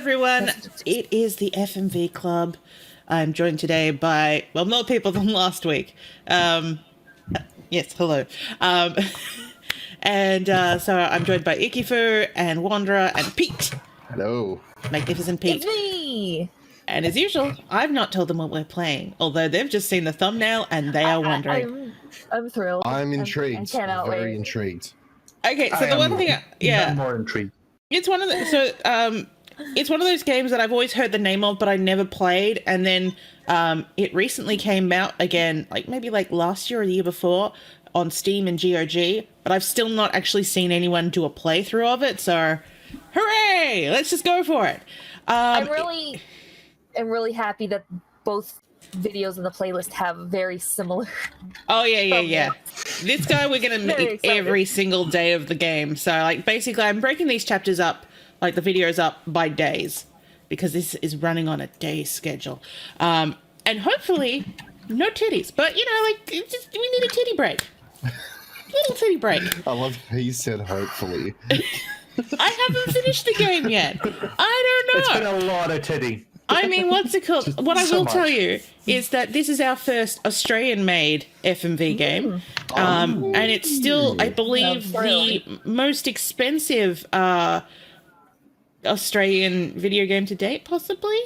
everyone. It is the FMV Club. I'm joined today by, well, more people than last week. Yes, hello. So I'm joined by Ikifu and Wanderer and Pete. Hello. Magnificent Pete. It's me! And as usual, I've not told them what we're playing, although they've just seen the thumbnail and they are wondering. I'm thrilled. I'm intrigued. I cannot Very wait. intrigued. Okay, so the one thing, I'm more intrigued. it's one of the, it's one of those games that I've always heard the name of, but I never played. And then it recently came out again, maybe last year or the year before on Steam and GOG, but I've still not actually seen anyone do a playthrough of it. So, hooray! Let's just go for it. I'm really happy that both videos in the playlist have very similar. Oh yeah. This guy we're gonna meet every single day of the game. So basically, I'm breaking these chapters up, the videos up by days, because this is running on a day schedule, and hopefully no titties. But we need a titty break, little titty break. I love how you said hopefully. I haven't finished the game yet. I don't know. It's been a lot of titty. I mean, what's it called? What I will tell you is that this is our first Australian-made FMV game, and it's still, I believe, the most expensive Australian video game to date, possibly.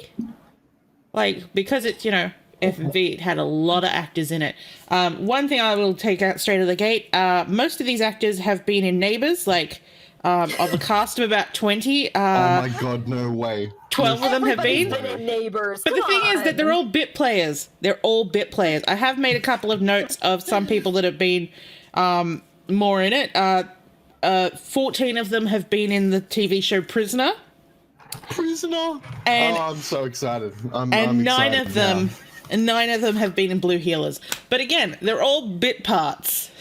Because it's, FMV, it had a lot of actors in it. One thing I will take out straight out of the gate, most of these actors have been in Neighbours, of a cast of about 20. Oh my god, no way. 12 of them have been. In Neighbors. But the thing is that they're all bit players. They're all bit players. I have made a couple of notes of some people that have been more in it. 14 of them have been in the TV show Prisoner. And, I'm so excited. I'm nine excited of them, now. and 9 of them have been in Blue Healers. But again, they're all bit parts.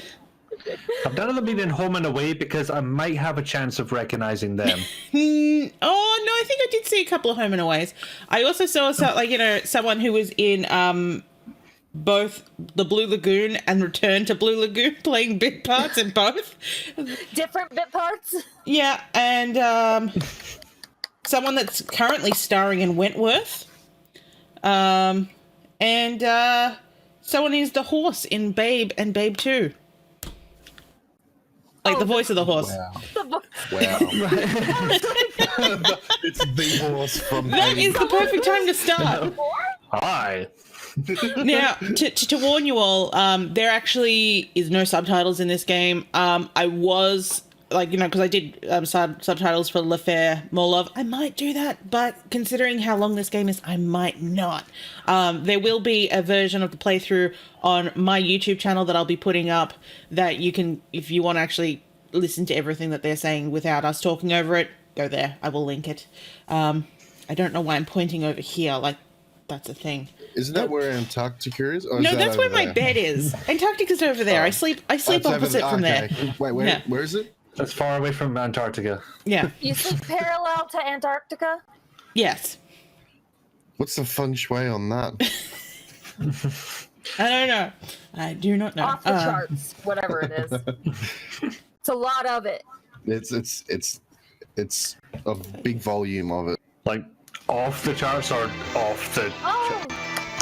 I've none of them been in Home and Away because I might have a chance of recognizing them. Oh no, I think I did see a couple of Home and Aways. I also saw someone who was in both the Blue Lagoon and Return to Blue Lagoon, playing bit parts in both. Different bit parts? Yeah, and someone that's currently starring in Wentworth. And someone who's the horse in Babe and Babe 2. The voice of the horse. Wow. It's the horse from That is the perfect time to start. Hi. Now, to warn you all, there actually is no subtitles in this game. I was, because I did subtitles for L'Affaire More Love. I might do that, but considering how long this game is, I might not. There will be a version of the playthrough on my YouTube channel that I'll be putting up that you can, if you want to actually listen to everything that they're saying without us talking over it, go there. I will link it. I don't know why I'm pointing over here. That's a thing. Isn't that where Antarctica is? Or No, is that's where my bed is. Antarctica's over there. I sleep opposite from there. Wait, where is it? That's far away from Antarctica. Yeah. You sleep parallel to Antarctica? Yes. What's the feng shui on that? I don't know. I do not know. Off the charts, whatever it is. It's a lot of it. It's a big volume of it. Off the charts or off the... Oh!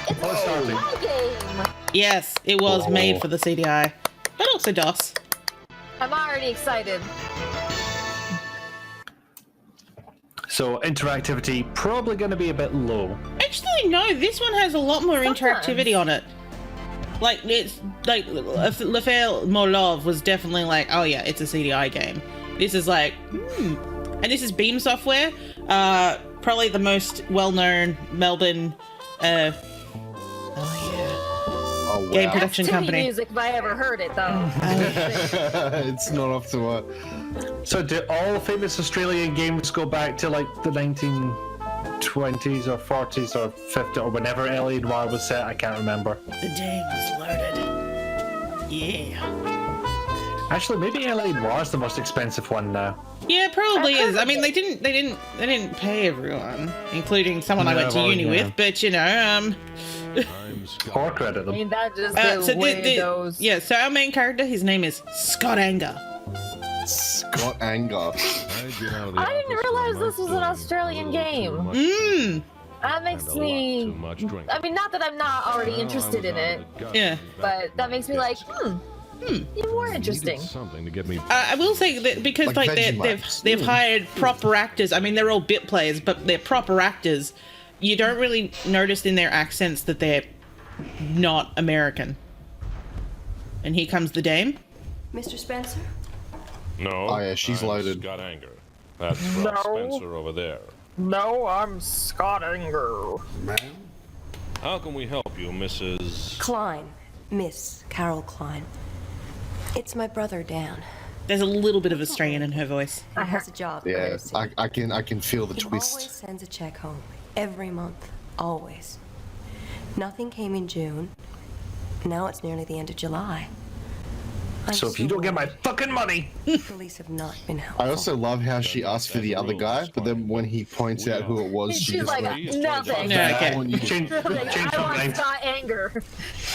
It's a CDI game! Yes, it was made for the CDI, but also DOS. I'm already excited. So interactivity probably going to be a bit low. Actually, no. This one has a lot more interactivity on it. It's L'Affaire More Love was definitely oh yeah, it's a CDI game. This is and this is Beam Software, probably the most well-known Melbourne Wow. game production That's company. Music if I ever heard it, though. It's not off to what. So do all famous Australian games go back to the 1920s or 40s or 50s or whenever L.A. Noire was set? I can't remember. The day was loaded. Yeah. Actually, maybe L.A. Noire is the most expensive one now. Yeah, probably is. I mean, they didn't pay everyone, including someone I went to uni with. But Or credit them. I mean, that just the way it goes. Yeah. So our main character, his name is Scott Anger. Scott Anger. I didn't realize this was an Australian game. That makes me. I mean, not that I'm not already interested in it. Yeah. But that makes me like, even more interesting. Something to get me. I will say that because Like like Vegemite. they've hired proper actors. I mean, they're all bit players, but they're proper actors. You don't really notice in their accents that they're not American. And here comes the dame. Mr. Spencer? No. Oh, yeah, she's I'm loaded. Scott Anger. That's Rob Spencer over there. No, I'm Scott Anger. How can we help you, Mrs. Klein. Miss Carol Klein. It's my brother, Dan. There's a little bit of Australian in her voice. He has a job. Yeah, overseas. I can feel the He always twist. sends a check home. Every month. Always. Nothing came in June. Now it's nearly the end of July. I'm So if you don't get my fucking money, police have not been helpful. I also love how she asked for the other guy, but then when he points out who it was, she She's just like, went, nothing. Yeah, "I okay. want you to-" change I my want mind. Scott Anger.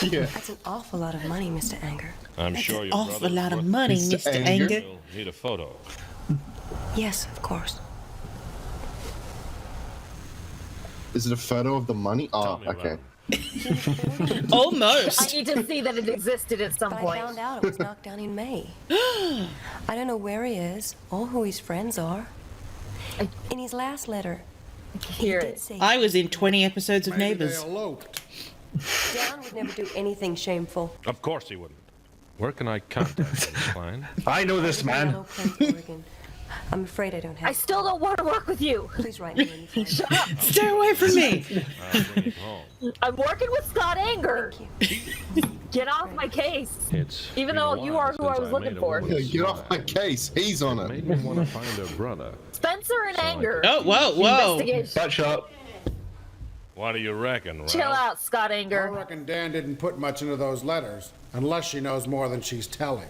Yeah. That's an awful lot of money, Mr. Anger. I'm sure your Awful brother's lot of worth- money, Mr. Mr. Anger. Anger. You'll need a photo. Yes, of course. Is it a photo of the money? Oh, me okay. about I Almost. need to see that it existed at some But I point. found out it was knocked down in May. I don't know where he is or who his friends are. In his last letter, he Hear did it. say I was in 20 episodes of Neighbours. Dan would never do anything shameful. Of course he wouldn't. Where can I contact Miss Klein? I know this man. Yellow Plains, Oregon. I'm afraid I don't have. I still don't want to work with you. Please write me when you find it. Shut up. Stay away from me. I'll bring it home. I'm working with Scott Anger. Thank you. Get off my case. It's Even been though a you while are who I since was looking made a for. woman Yeah, get off my smile. case. He's on Made it. me want to find her brother. Spencer and Anger. Oh, whoa, whoa. Investigation. Butt shot. What do you reckon, Ralph? Chill out, Scott I Anger. reckon Dan didn't put much into those letters, unless she knows more than she's telling.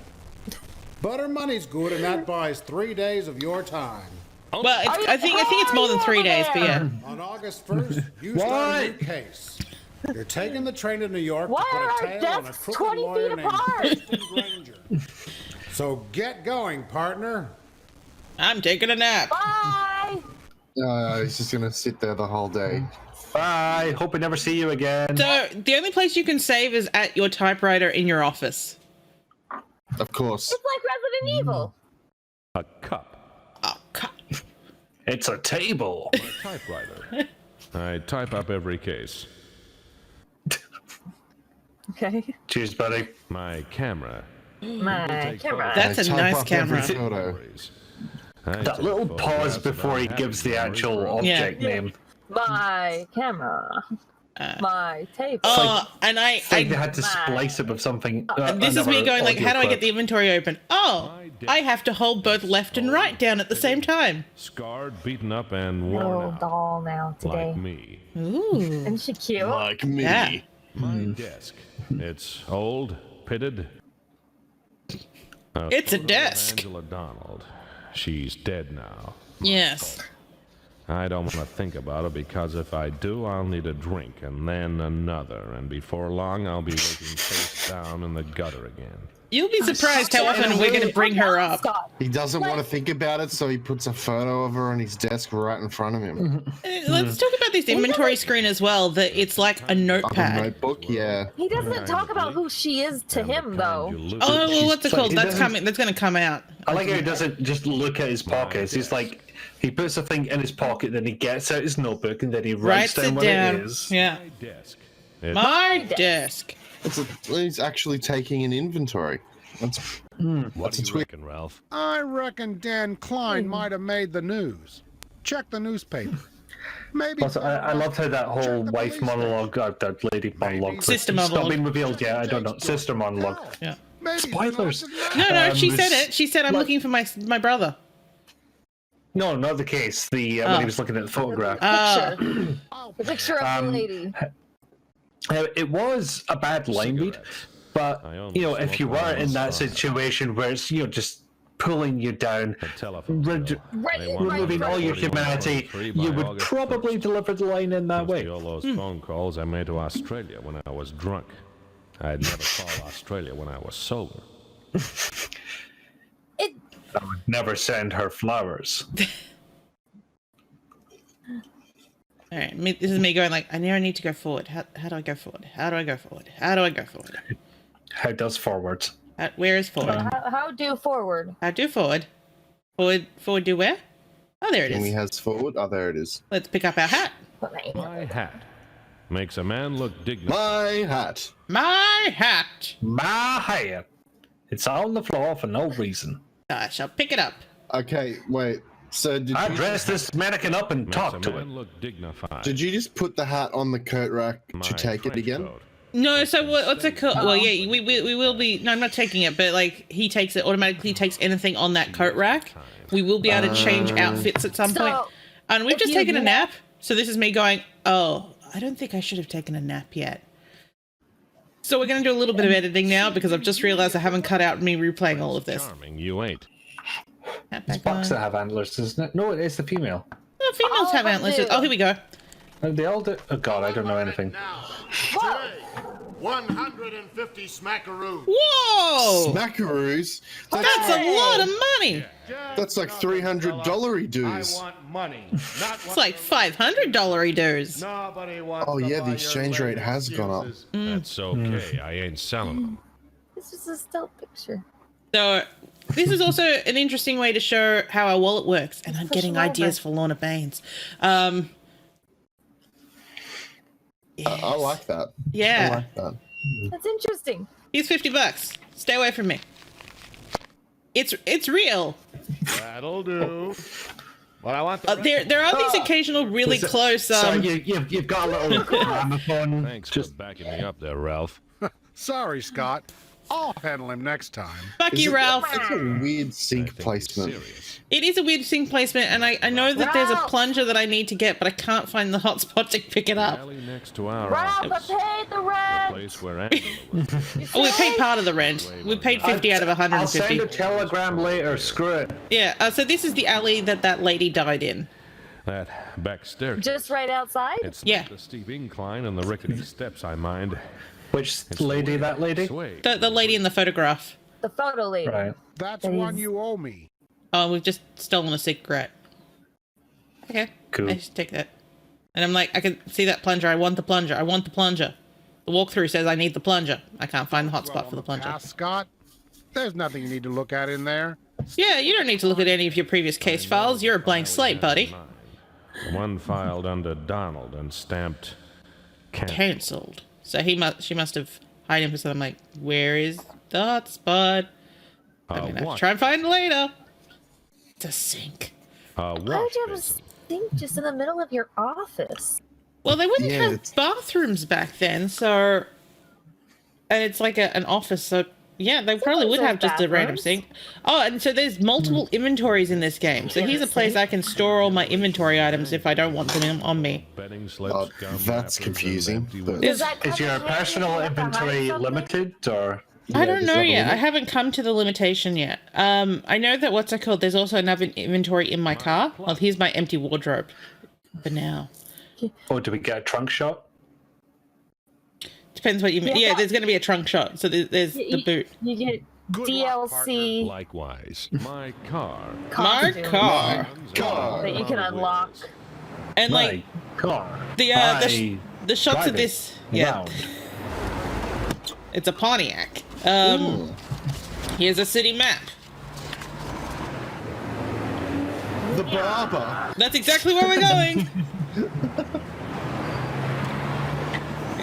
But her money's good, and that buys 3 days of your time. Well, I think it's more than 3 days, but yeah. On August 1st, you start a new case. You're taking the train to New York Why to are put our a tail on a desks crooked 20 lawyer feet named apart? Kristen Granger. So get going, partner. I'm taking a nap. Bye. He's just gonna sit there the whole day. Bye. Hope we never see you again. So the only place you can save is at your typewriter in your office. Of course. It's like Resident Evil. A cup. Oh, God. It's a table. My typewriter. I type up every case. Okay. Cheers, buddy. My camera. My camera. That's a I type nice up every camera. photo. Memories. I That take little pause photographs before he about gives the happy actual memories. object name. My camera. My tape. Oh, and I think they had to splice it with something. and this is me another going like, audio how do I clip. get the inventory open? Oh, I have to hold both left and right down at the same time. Scarred, beaten up, and worn little out. doll now today. Like me. Ooh. Isn't she cute? Like me. Yeah. My desk. It's old, pitted. It's a photo of desk. Angela Donald. She's dead now. Yes. I don't want to think about it because if I do, I'll need a drink and then another, and before long, I'll be waking face down in the gutter again. You'll be surprised how often we're going to bring her up. Scott. He doesn't want to think about it, so he puts a photo of her on his desk right in front of him. Let's talk about this inventory screen as well. That it's like a A notepad. notebook, yeah. He doesn't talk about who she is to him, though. Oh, well, what's it So called? he That's doesn't- coming. That's going to come out. I like how he doesn't just look at his pockets. He's like, he puts a thing in his pocket, then he gets out his notebook, and then he writes Writes down it what down. it is. Yeah. My desk. It's My desk. He's actually taking an inventory. That's what that's do a you tweet. reckon, Ralph? I reckon Dan Klein might have made the news. Check the newspaper. Maybe. Also, I loved how that whole Check the wife police monologue, that lady monologue, Sister it's monologue. not been revealed yet. I don't know. Sister monologue. Yeah. Maybe Spoilers. No, she said this- it. She said, "I'm what- looking for my brother." No, not the case. The when he was looking at the photograph. Picture. The picture of the Um, lady. It was a bad line read, but I only you know, if you smoke were one in that of those. situation where it's just pulling you down, A telephone bill. Right, They want me removing to all your be humanity, 41.3 by you would August probably 1st. deliver the line in that way. All those phone calls I made to Australia when I was drunk. I'd never call Australia when I was sober. It. Never send her flowers. All right, this is me going like, I now need to go forward. How do I go forward? How do I go forward? How do I go forward? How does forward? Where is forward? How do forward? How do forward? Forward do where? Oh, there it Jimmy is. has forward. Oh, there it is. Let's pick up our hat. My hat makes a man look dignified. My hat. My hat. My hat. It's on the floor for no reason. I shall pick it up. Okay, wait. So did I you, dress this mannequin up and Makes talk a to man it. look dignified. did you just put the hat on the coat rack My to take it trench again? coat. No, so what's it called? Well, yeah, we will be. No, I'm not taking it, but like he takes it automatically. Takes anything on that coat rack. We will be able to change outfits at some point. And we've just taken a nap. So this is me going, oh, I don't think I should have taken a nap yet. So we're going to do a little bit of editing now because I've just realized I haven't cut out me replaying all of this. Charming, you ain't. Hat It's back bucks on. that have antlers, isn't it? No, it's the female. Oh, females All have of them antlers. do. Oh, here we go. They all do. Oh god, I don't know anything. What? 150 smackaroos. Whoa! Smackaroos. That's a lot of money. That's like $300 dues. I want money, not It's like $500 dues. Nobody wants Oh to yeah, buy the your exchange rate lame has gone up. excuses. That's okay. I ain't selling them. This is a still picture. So this is also an interesting way to show how our wallet works. And I'm Push getting them over. ideas for Lorna Baines. I like that. I Yeah. like that. That's interesting. Here's $50. Stay away from me. It's real. That'll do. But I want the There are these occasional really close. So you've got a little gramophone. Thanks Just for backing me up there, Ralph. Sorry, Scott. I'll handle him next time. Fuck Is you, it- Ralph. It's a weird I sync think he's placement. serious. It is a weird sync placement, and I know that there's a Ralph! plunger that I need to get, but I can't find the hotspot to pick it up. Alley next to our Ralph, I office. paid the rent. Place where Angela was. Oh, we paid part of the rent. We paid 50 out of I'll 150. send a telegram later. Screw it. Yeah, so this is the alley that lady died in. That back staircase. Just right outside? It's Yeah. not the steep incline and the rickety steps I mind. Which It's the lady? way That lady? sway. The lady in the photograph. The photo lady. Right. That's That one is- you owe me. Oh, we've just stolen a cigarette. Okay. Cool. I just take that. And I'm like, I can see that plunger. I want the plunger. I want the plunger. The walkthrough says I need the plunger. I can't find the hotspot for the plunger. Pass, Scott. There's nothing you need to look at in there. Yeah, you don't need to look at any of your previous case files. You're a blank slate, buddy. The one filed under Donald and stamped cancelled. Cancelled. So she must have hired him for something. Like, where is the hotspot? I'm gonna have to try and find it later. It's a sink. Why would you have a sink just in the middle of your office? Well, they wouldn't Yeah, have it's- bathrooms back then, so and it's like an office, so yeah, they probably would have just a random bathrooms. sink. Oh, and so there's multiple inventories in this game. So here's a place I can store all my inventory items if I don't want them on me. Betting slips, Oh, gum that's wrappers, and confusing, empty but- whiskey. Does that come Is your in handy if personal you have to hide inventory something? limited or? I don't does know that have a yet. I limit? haven't come to the limitation yet. I know that what's it called? There's also another inventory in my car. Well, here's my empty wardrobe. For now. Oh, do we get a trunk shot? Depends what you mean. Yeah, there's going to be a trunk shot. So there's the boot. You get Good luck, DLC Likewise, my car. My costume car. God. that you can unlock. And My like car. the shots drive of it this, yeah, round. it's a Pontiac. Here's a city map. The barber. That's exactly where we're going.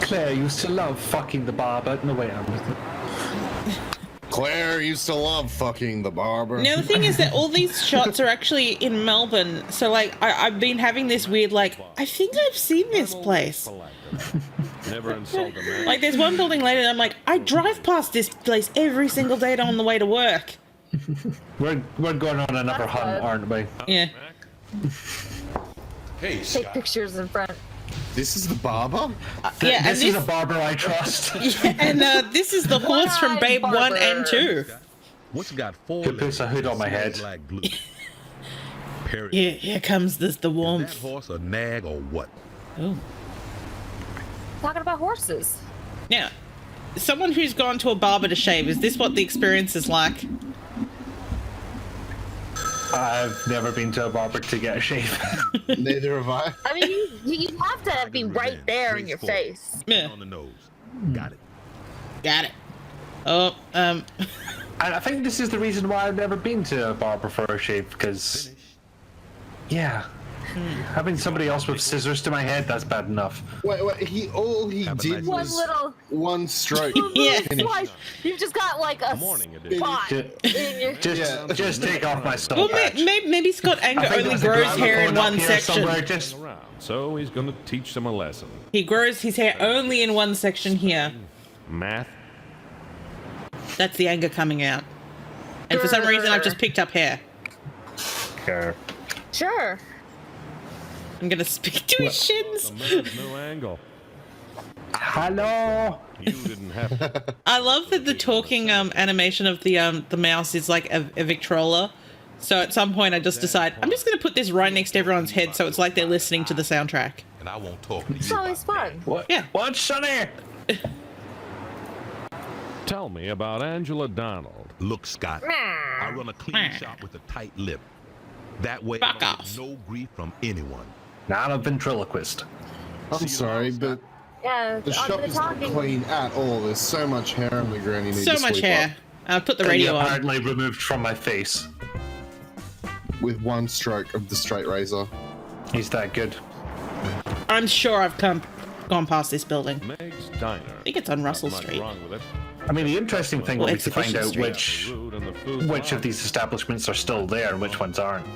Claire used to love fucking the barber. No, wait, Claire used to love fucking the barber. Now the thing is that all these shots are actually in Melbourne. So like I've been having this weird like I think I've seen this place. Never insult a man. Like there's one building later and I'm like I drive past this place every single day on the way to work. we're going on another That's hunt, good. aren't we? Yeah. Hey, Take Scott. pictures in front. This is the barber? Yeah, and This is a barber I trust. and this is the horse from One-eyed Babe 1 and barber. 2. What's got four Who puts a hood on my head? like glue? Period. Yeah, here comes the That warmth. horse a nag or what? Oh. Talking about horses. Now, someone who's gone to a barber to shave, is this what the experience is like? I've never been to a barber to get a shave. Neither have I. I mean, you have to be right there in your face. Yeah. On the nose. Got it. Got it. Oh, And I think this is the reason why I've never been to a barber for a shave, because... Yeah. Having somebody else with scissors to my head, that's bad enough. Wait, all he Have a did nice One was little one stroke. Yeah. swipe. You've just got like a spot in your. Just take off my well, soul patch. maybe Scott Anger I think only there's a grows hair in gramophone up one here section. somewhere, just- Around, so he's going to teach them a lesson. He grows his hair only in one section here. Math. That's the anger coming out. And for some reason, I've just picked up hair. Sure. I'm gonna speak to his shins. The mayor's new angle. Hello. You didn't have to. I love that the talking animation of the mouse is like a Victrola. So at some point, I just decide I'm just gonna put this right next to everyone's head, so it's like they're listening to the soundtrack. And I won't talk to you. It's always fun. What? Yeah. What's Sonny? Tell me about Angela Donald. Look, Scott, I run a clean shop with a tight lip. That way I Fuck don't off. get no grief from anyone. Not a ventriloquist. I'm sorry, but Yeah, the shop the is not talking. clean at all. There's so much hair on the ground you need So to much sweep hair. I'll put the radio on. Apparently removed from my face. up with one stroke of the straight razor. He's that good. I'm sure I've gone past this building. Meg's Diner. I think it's on Russell Not much Street. wrong with it. I mean, the interesting thing Well, will be to find Exhibition out Street. which of these establishments are still there and which ones aren't.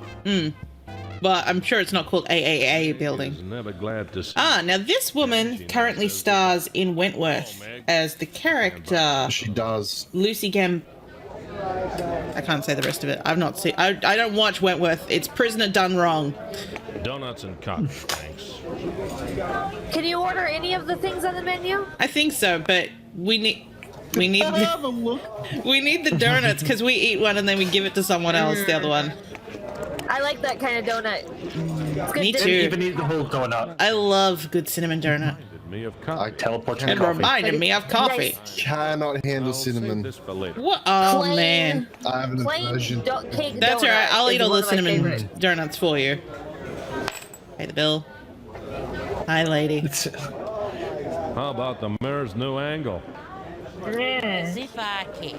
But I'm sure it's not called AAA building. Never glad to see. Ah, now this woman currently stars in Wentworth as the character She does. Lucy Gam. I can't say the rest of it. I've not seen. I don't watch Wentworth. It's Prisoner Done Wrong. Donuts and coffee, thanks. Can you order any of the things on the menu? I think so, but we need Have a look. we need the donuts because we eat one and then we give it to someone else. The other one. I like that kind of donut. It's good Me to- too. Didn't even eat the whole donut. I love good cinnamon donut. Reminded me of I coffee. Teleporting It coffee. reminded me of coffee. cannot handle I'll save cinnamon. this for later. What? Oh Plain- man. I have an Plain aversion. cake That's donut alright. I'll is eat all one the of my cinnamon favorites. donuts for you. Pay the bill. Hi, lady. How about the mayor's new angle? If I can.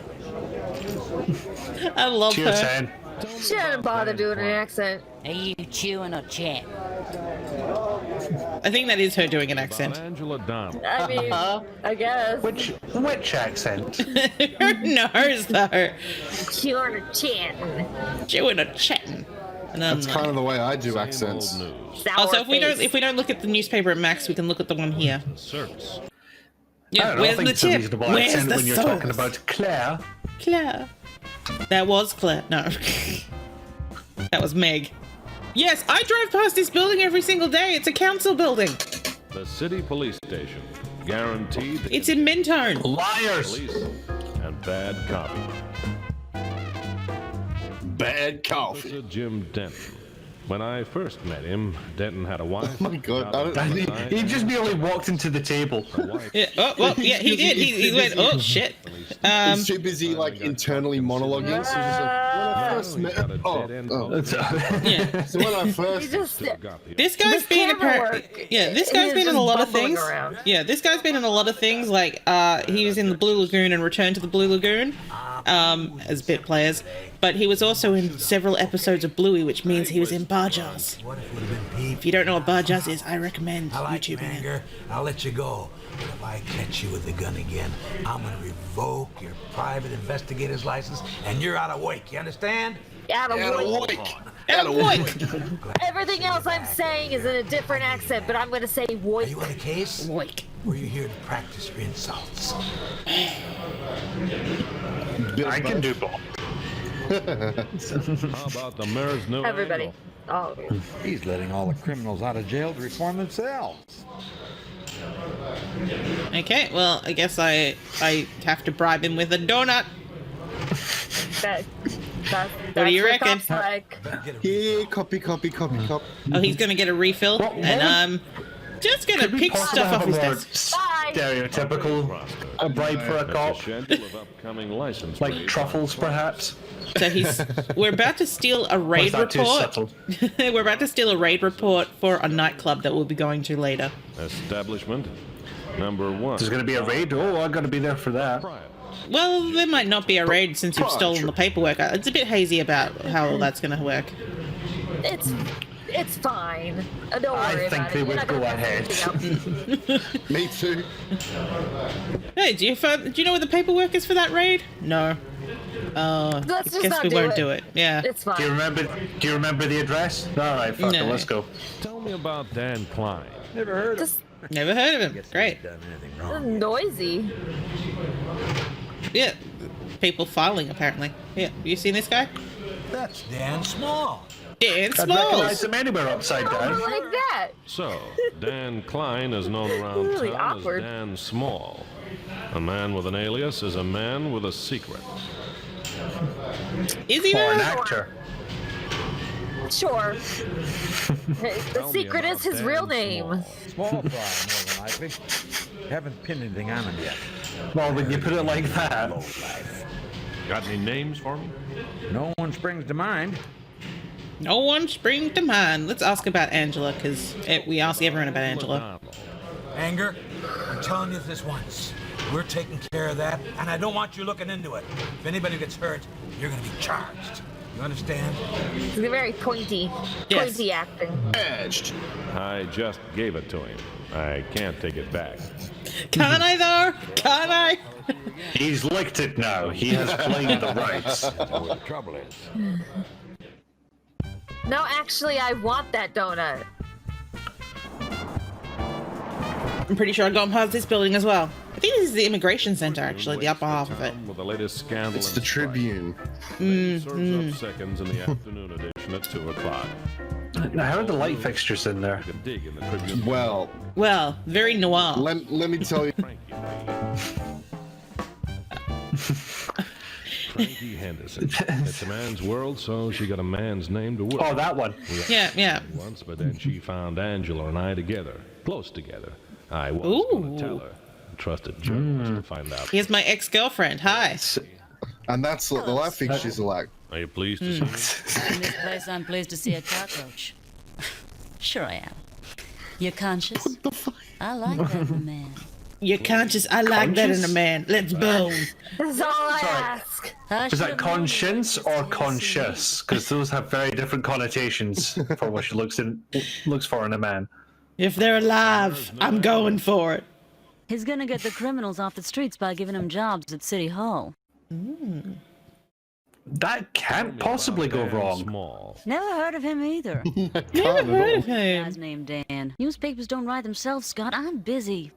I love Cheers, her. Hen. She didn't bother doing an accent. Are you chewing or chat? I think that is her doing an About accent. Angela Donald. I mean, I guess. Which accent? Who knows though? Chewing or chatting. Chewing or chatting. And I'm That's like, kind of the way I do Same accents. old news. Sour also, face. if we don't look at the newspaper at Max, we can look at the one here. Service. I Yeah, don't know, I where's think the it's a tip? reasonable Where's accent the when you're sauce? talking about Claire. Claire. That was Claire. No. That was Meg. Yes, I drive past this building every single day. It's a council building. The city police station. Guaranteed. It's in Mentone. Liars! police and bad copy. Bad coffee. Officer Jim Denton. When I first met him, Denton had a wife. Oh my God, I don't- He just merely walked into the table. Yeah. Oh, well, yeah, he did. He went, oh, shit. He's too busy, like, internally monologuing. So he's just like, when I first met... Yeah. So when I You first... just This guy's This been camera apparently, work yeah. This guy's is been in just a lot of bumbling things. around. Yeah, this guy's been in a lot of things. Like, he was in the Blue Lagoon and Return to the Blue Lagoon, as bit players. But he was also in several episodes of Bluey, which means he was in Bar Jars. If you don't know what Bar Jars is, I recommend I like YouTubing it. anger. I'll let you go. But if I catch you with the gun again, I'm gonna revoke your private investigator's license, and you're out of work. You understand? out of work. Out of work. Everything else I'm saying is in a different accent, but I'm going to say Are voice. you on a case? Work. Or are you here to practice your insults? I can do both. How about the mayor's new Everybody. angle? Oh. He's letting all the criminals out of jail to reform themselves. Okay, well, I guess I have to bribe him with a donut. What do you reckon? Like. Here, copy. Oh, he's gonna get a refill, and I'm just gonna Could we pick possibly stuff have off a his more desk. Bye. stereotypical a bribe for a cop. Schedule of upcoming license Like plates. truffles, perhaps. So we're about to steal a raid Was that too report. subtle? We're about to steal a raid report for a nightclub that we'll be going to later. Establishment number 1. There's gonna be a raid? Oh, I gotta be there for that. Private. Well, there might not be a raid since you've stolen the paperwork. It's a bit hazy about how all that's going to work. It's fine. Don't worry I think about they it. would go ahead. Me too. Hey, do you know where the paperwork is for that raid? No. I Let's just guess not we do won't it. do it. Yeah. It's fine. Do you remember the address? Alright, fuck it, No. let's go. Tell me about Dan Klein. Never heard of him. Never heard of him. Great. Done anything It's wrong. noisy. Yeah. People filing, apparently. Yeah. You seen this guy? That's Dan Small. Dan I'd recognize Smalls. him anywhere upside Oh, down. like that. So, Dan Klein is known around Really town awkward. as Dan Small. A man with an alias is a man with a secret. Is he Or an though? actor. Sure. The Tell me secret is about his Dan real name. Small. Small fry, more than likely. Haven't pinned anything on him yet. Well, when you put it like that. Low life. Got any names for me? No one springs to mind. No one springs to mind. Let's ask about Angela, because we ask everyone about Angela. Donald. Anger, I'm telling you this once. We're taking care of that, and I don't want you looking into it. If anybody gets hurt, you're gonna be charged. You understand? It's very pointy. Yes. Pointy acting. Edged. I just gave it to him. I can't take it back. Can't I though? Can't I? He's licked it now. He has played the rights. That's where the trouble is. No, actually, I want that donut. I'm pretty sure I've gone past this building as well. I think this is the immigration center, actually, the upper half of it. With the latest scandal It's and the strife. Tribune. Serves up seconds in the afternoon edition at 2 o'clock. Now, how are the light fixtures in there? You can dig in the Tribune. Well, Very noir. let me tell you. Frankie. Frankie Henderson. It's a man's world, so she got a man's name to work. Oh, that one. Yeah. Once, but then she found Angela and I together, close together. I was going to tell her. Trusted journalist to find out. Here's my ex-girlfriend. Hi. And that's what the light fixtures are like. Are you pleased to see me? In this place, I'm pleased to see a cockroach. Sure I am. You're conscious? What the fuck? I like that in a man. You're conscious. I like that in a man. Let's bone. That's all I ask. Is that conscience or conscious? Because those have very different connotations for what she looks for in a man. If they're alive, I'm going for it. He's gonna get the criminals off the streets by giving them jobs at City Hall. That can't possibly go Dan wrong. Small. Never heard of him either. Never heard of him. Guy's named Dan. Newspapers don't write themselves, Scott. I'm busy.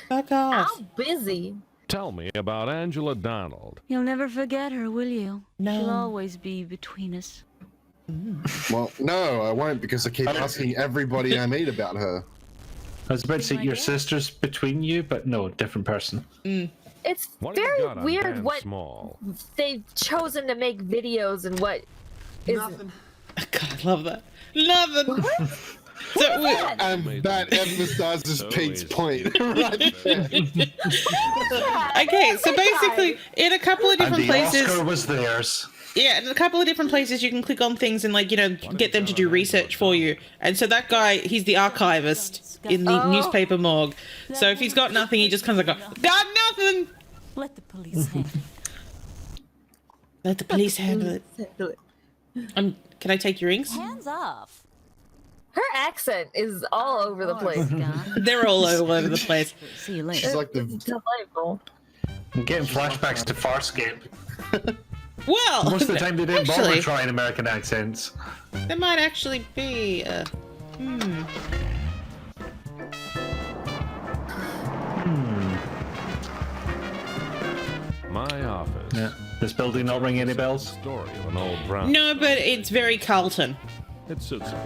Fuck off. I'm busy. Tell me about Angela Donald. You'll never forget her, will you? No. She'll always be between us. Well, no, I won't because I keep asking everybody I meet about her. I was about to say your sister's between you, but no, different person. It's What have you very got on weird Dan what Small? they've chosen to make videos and what is. God, I love that. Nothing. So And that emphasizes Pete's point right there. okay, so basically, in a couple of And different the places, Oscar was theirs. yeah, in a couple of different places, you can click on things and get them to do research for you. And so that guy, he's the archivist in the newspaper morgue. So if he's got nothing, he just comes like, got nothing. Let the police handle it. Let the police handle it. Can I take your rings? Hands off. Her accent is all over the place. Scott. They're all over the place. See you later. She's like the Delightful. I'm getting flashbacks to Farscape. Well, Most of the time they didn't bother actually, trying American accents. there might actually be. My office. Yeah. This building not ring any bells? Story of an old brown. No, but it's very Carlton. It suits me.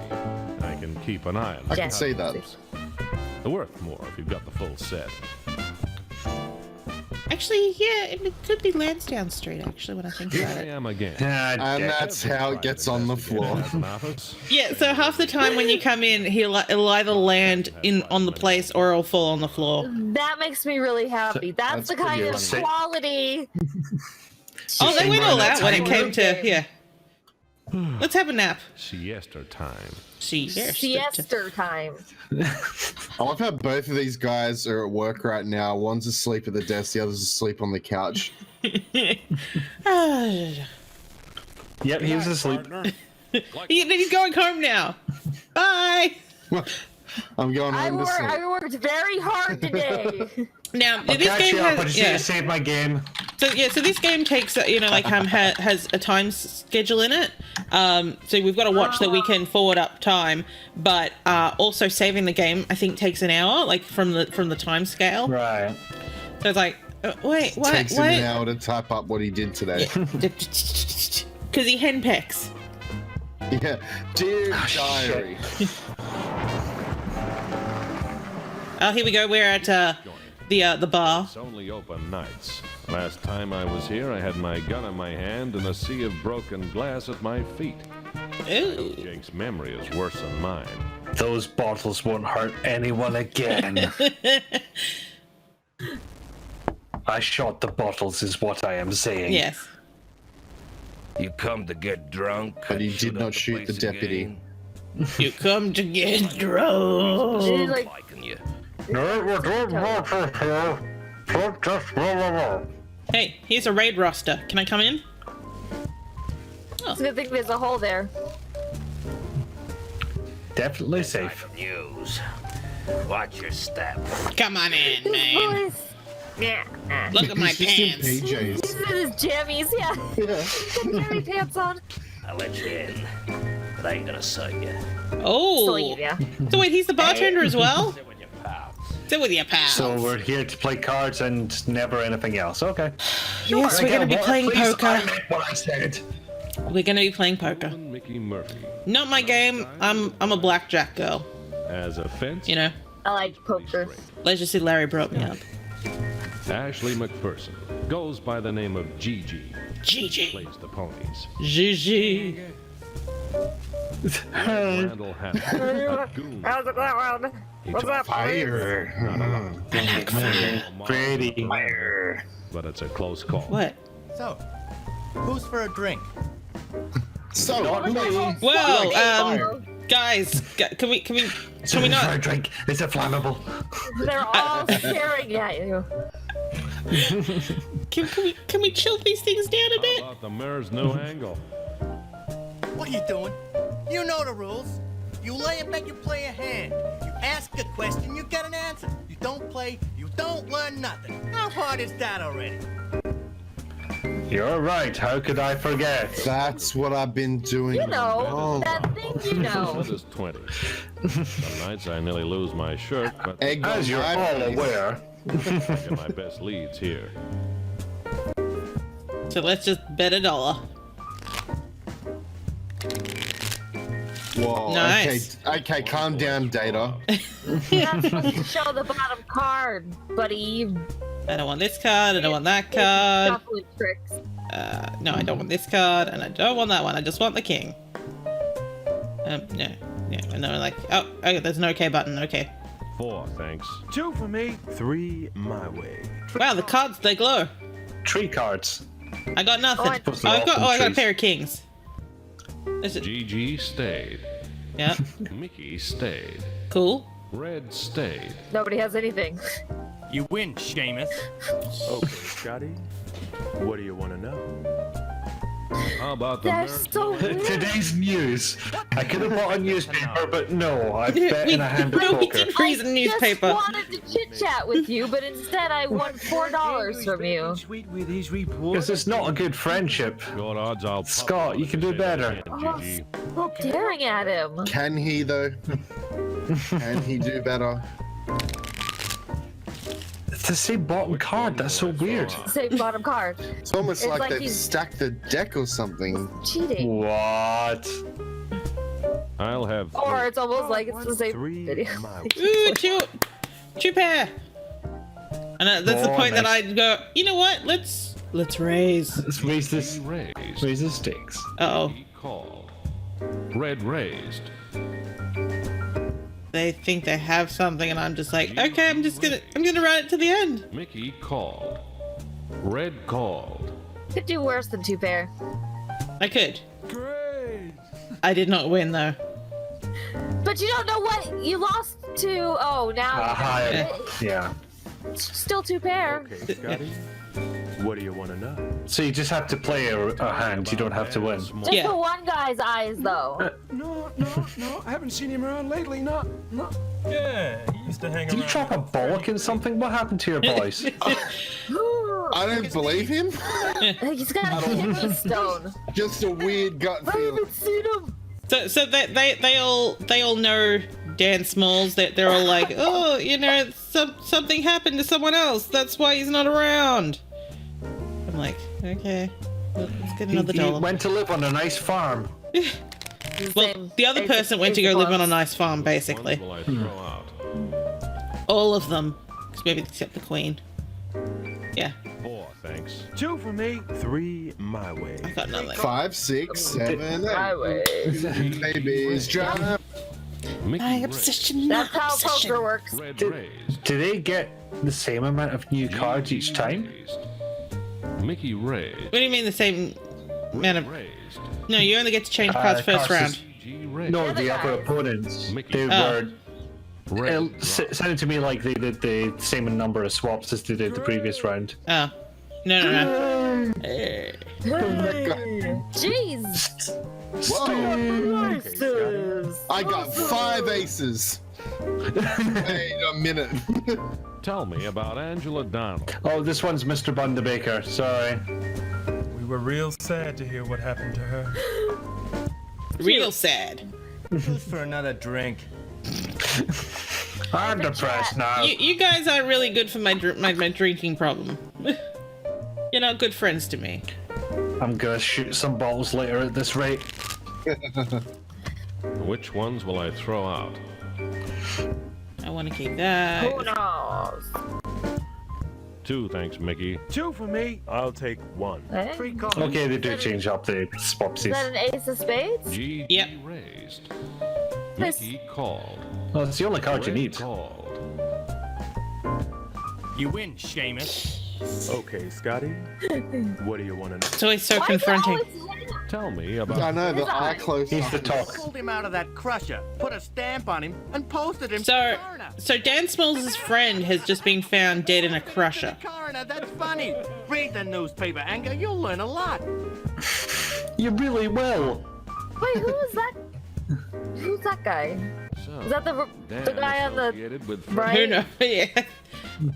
I can keep an eye on I it. can say that. They're worth more if you've got the full set. Actually, yeah, it could be Lansdowne Street, actually, when I think about I it. am again. And that's how it gets on the floor. Yeah, so half the time when you come in, it'll either land on the place or it'll fall on the floor. That makes me really happy. That's the kind of quality. Oh, they went all out when it came to, yeah. Let's have a nap. Siesta time. Siesta time. I love how both of these guys are at work right now. One's asleep at the desk, the other's asleep on the couch. Yep, he was asleep. He's going home now. Bye. I'm going home to sleep. I worked very hard today. Now, I'll this catch game you up. I has, just need to save my game. So this game takes has a time schedule in it. So we've got a watch that we can forward up time, but also saving the game I think takes an hour, like from the time scale. Right. So it's like, wait, what? Takes him an hour to type up what he did today. Because he henpecks. Yeah, dear diary. Oh, here we go. We're at the bar. It's only open nights. Last time I was here, I had my gun in my hand and a sea of broken glass at my feet. Ooh. Jake's memory is worse than mine. Those bottles won't hurt anyone again. I shot the bottles, is what I am saying. Yes. You come to get drunk. But he did not shoot the deputy. You come to get drunk. Liking you. Hey, here's a raid roster. Can I come in? Oh. It's a good thing there's a hole there. Definitely safe. News. Watch your step. Come on in, man. Yeah. Look at my He's just in pants. PJs. He's in his jammies, yeah. Got jammy pants on. I'll let you in, but I ain't gonna sell you. Oh. So wait, he's the bartender as well? Sit with your pals. Sit with your pals. So we're here to play cards and never anything else. Okay. Yes, we're going to be playing poker. I meant what I said. We're going to be playing poker. Mickey Murphy. Not my game. I'm a blackjack girl. As a fence. You know. I like poker. Let's just see. Larry brought me up. Ashley McPherson goes by the name of Gigi. Gigi. Plays the ponies. Gigi. Randall Hannah, a goon. How's it going? What's up? Fire. Pretty. Fire. But it's a close call. What? So, who's for a drink? So, well, guys, can we not? For a drink. Is it flammable? They're all staring at you. Can we chill these things down a bit? How about the mayor's new angle? What are you doing? You know the rules. You lay a bet, you play a hand. You ask a question, you get an answer. You don't play, you don't learn nothing. How hard is that already? You're right. How could I forget? That's what I've been doing. You know, all that thing you know. This is 20. Some nights I nearly lose my shirt, but As you're all aware. I get my best leads here. So let's just bet $1. Whoa, Nice. okay, calm down, Data. You're not supposed to show the bottom card, buddy. I don't want this card. I don't want that card. Shuffling tricks. No, I don't want this card, and I don't want that one. I just want the king. No. Yeah, and then we're like, oh, there's an OK button. Okay. 4, thanks. 2 for me, 3 my way. Wow, the cards, they glow. Tree cards. I got nothing. Oh, I got a pair of kings. Gigi stayed. Yeah. Mickey stayed. Cool. Red stayed. Nobody has anything. You win, Seamus. Okay, Scotty. What do you want to know? How about the That's mayor's so new angle? weird. Today's news. I could have bought a newspaper, but no, I bet in a hand of We poker. did freeze a I newspaper. just wanted to chit chat with you, but instead I won $4 from you. Sweet with his report. Because it's not a good friendship. Good odds I'll Scott, you can do better. Gigi. Stop staring at him. Can he, though? Can he do better? It's the same bottom card. That's so weird. Same bottom card. It's almost It's like, like they've he's- stacked the deck or something. Cheating. What? I'll have Or it's almost like it's the same 3 video. my way. Ooh, two pair. And that's the point that I'd go, you know what? Let's raise. Let's raise this. Raise the stakes. Uh-oh. Mickey called. Red raised. They think they have something, and I'm just like, okay, I'm gonna ride it to the end. Mickey called. Red called. Could do worse than two pair. I could. Great. I did not win though. But you don't know what you lost to. Oh, now. Yeah. Still two pair. Okay, Scotty. What do you want to know? So you just have to play a hand. You don't have to win. Just for one guy's eyes, though. No. I haven't seen him around lately. No. Yeah, he used to hang Did you drop a bollock in something? What happened to your voice? I don't believe him. He's got a kidney stone. Just a weird gut I feeling. haven't seen him. So they all know Dan Smalls. They're all like, oh, you know, something happened to someone else. That's why he's not around. I'm like, okay, let's get another He dollar. went to live on a nice farm. Well, the other person went to go live on a nice farm, basically. Will I throw out? All of them, maybe except the Queen. Yeah. 4, thanks. 2 for me, 3 my way. I got nothing. 5, 6, 7, My 8. way. Baby's driving. My obsession. That's how poker works. Red raised. Do they get the same amount of new cards each time? Raised. Mickey raised. What do you mean the same amount of? Raised. No, you only get to change cards first round. G raised. No, the other opponents. Mickey. They were Red sounded to me like they did the same number of swaps as they did the previous round. Oh. No. Jeez. Whoa. I got 5 aces. Wait a minute. Tell me about Angela Donald. Oh, this one's Mr. Bundabaker. Sorry. We were real sad to hear what happened to her. Real sad. Just for another drink. I'm depressed now. You guys aren't really good for my drinking problem. You're not good friends to me. I'm gonna shoot some balls later at this rate. Which ones will I throw out? I want to keep that. Who knows? 2, thanks, Mickey. 2 for me, I'll take 1. Eh? 3 calls. Okay, they do change up the Is swapsies. that an ace of spades? G Yep. raised. Nice. Mickey called. Well, it's the only card you Red need. called. You win, Seamus. Okay, Scotty. What do you want to know? It's always so Why is it confronting. always him? Tell me about. I know, but I close. He's the talk. Pulled him out of that crusher, put a stamp on him, and posted him to So, the coroner. Dan Smalls' friend has just been found dead in a crusher. The coroner, that's funny. Read the newspaper, Anger. You'll learn a lot. You really will. Wait, who is that? Who's that guy? So, Is that the guy on the associated with right? Who knows? Yeah. I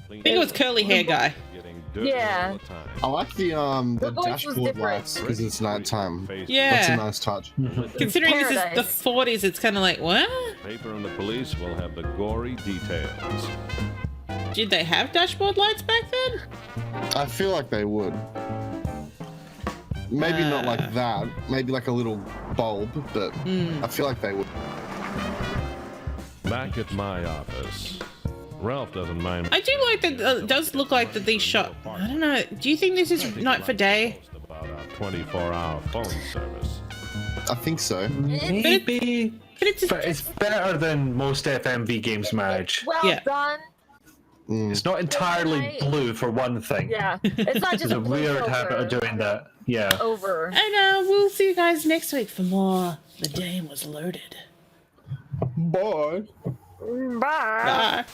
think it was curly hair guy. getting dirty Yeah. all the time. I like the The voice was dashboard different. lights because it's nighttime. Yeah. That's a nice touch. Considering this is the Paradise. 40s, it's kind of like, what? Paper and the police will have the gory details. Did they have dashboard lights back then? I feel like they would. Maybe not like that. Maybe like a little bulb, but I feel like they would. Back at my office. Ralph doesn't mind. I do like that. It does look like that these shot. I don't know. Do you think this is night for day? About our 24-hour phone service. I think so. Maybe. But it's But it's better than most FMV games, Marriage. Well Yeah. done. It's not entirely Right. blue for one thing. Yeah. It's not just There's a blue weird filter habit of doing that. Yeah. over. And we'll see you guys next week for more. The Dame Was Loaded. Bye. Bye. Bye.